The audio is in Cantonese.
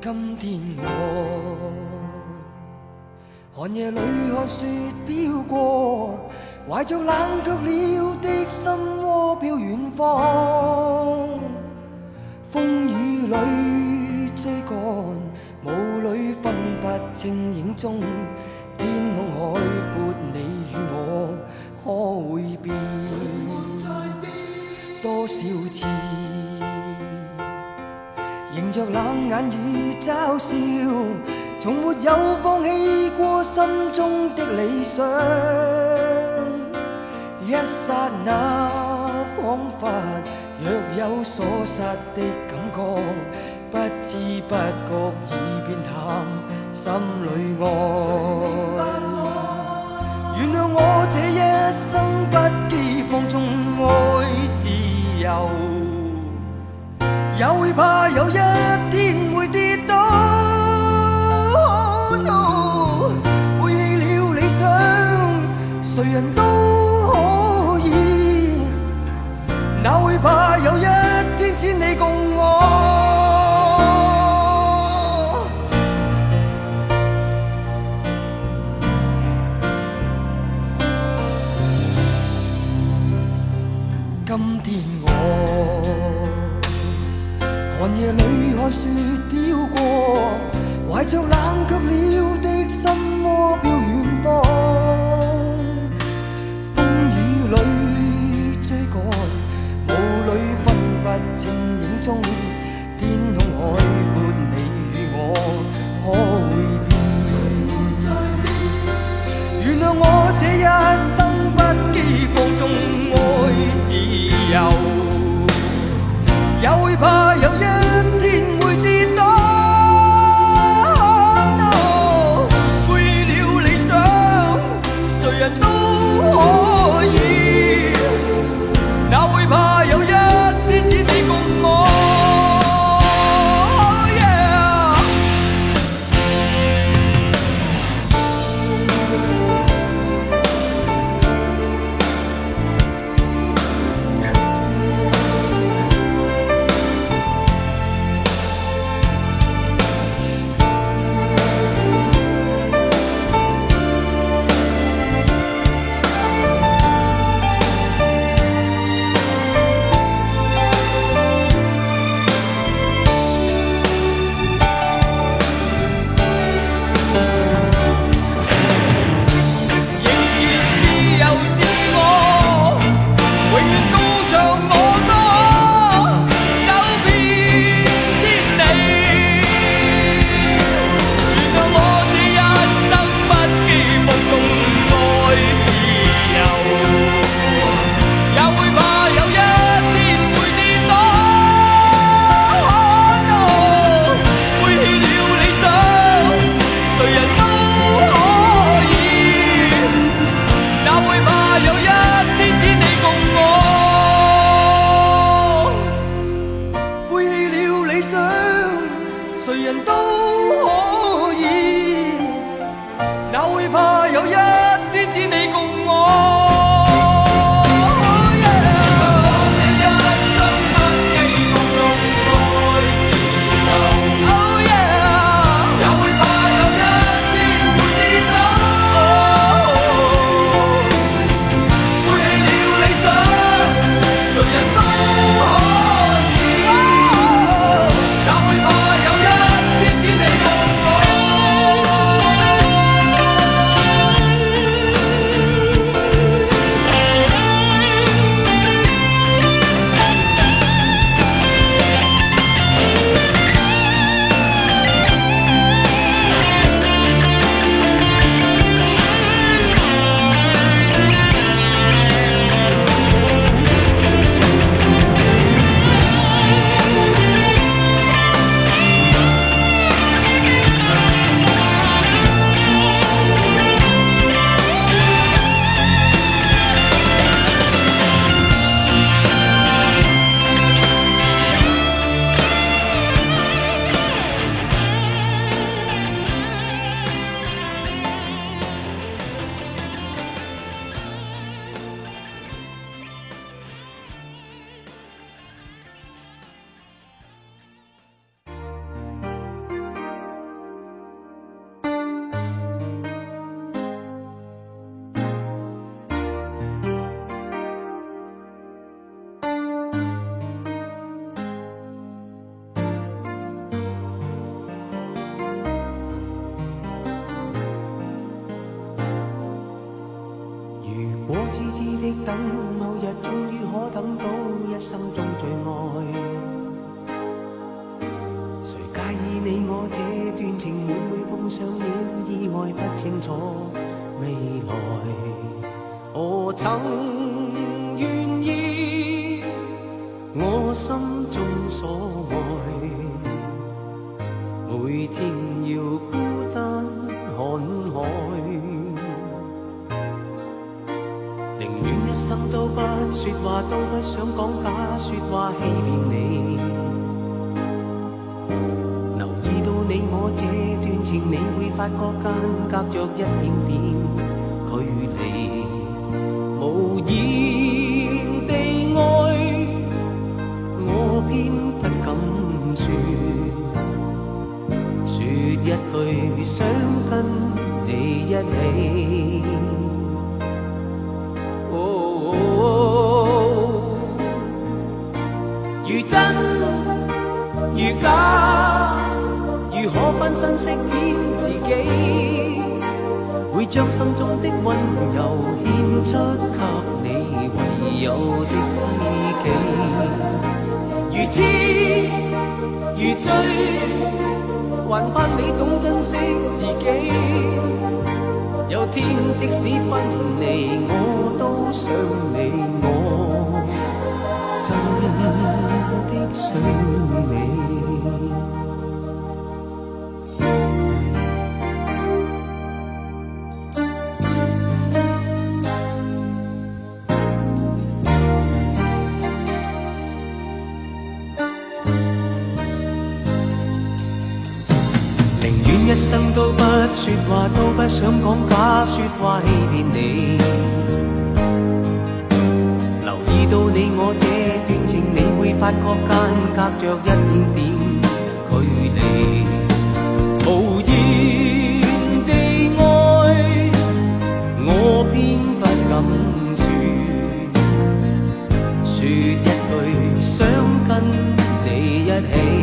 今天我寒夜裏看雪飄過，懷着冷卻了的心窩飄遠方。風雨裏追趕，霧裏分不清影蹤。天空海闊，你與我可會變？多少次迎着冷眼與嘲笑，從沒有放棄過心中的理想。一剎那彷彿若有所失的感覺，不知不覺已變淡心裏愛。原諒我這一生不羈放縱愛自由，也會怕有一天會跌倒。Oh no， 背棄了理想，誰人都可以，哪會怕有一天只你共我。今天我寒夜裏看雪飄過，懷着冷卻了的心窩飄遠方。風雨裏追趕，霧裏分不清影蹤。天空海闊，你與我可會變？原諒我這一生不羈放縱愛自由，也會怕有一天會跌倒。Oh no， 背棄了理想，誰人都可以，哪會怕有一天只你共我。知的等，某日終於可等到一生中最愛。誰介意你我這段情會唔會碰上了意外，不清楚未來。我曾願意我心中所愛，每天要孤單看海，寧願一生都不說話，都不想講假說話欺騙你。留意到你我這段情，你會發覺間隔着一點點距離。無言地愛，我偏不敢說，說一句想跟你一起。如真如假，如何分身飾演自己，會將心中的溫柔獻出給你唯有的知己。如痴如醉，還盼你懂珍惜自己。有天即使分離，我都想你，我真的想你。一生都不說話，都不想講假說話欺騙你。留意到你我這段情，你會發覺間隔着一點點距離。無言地愛，我偏不敢說，說一句想跟你一起。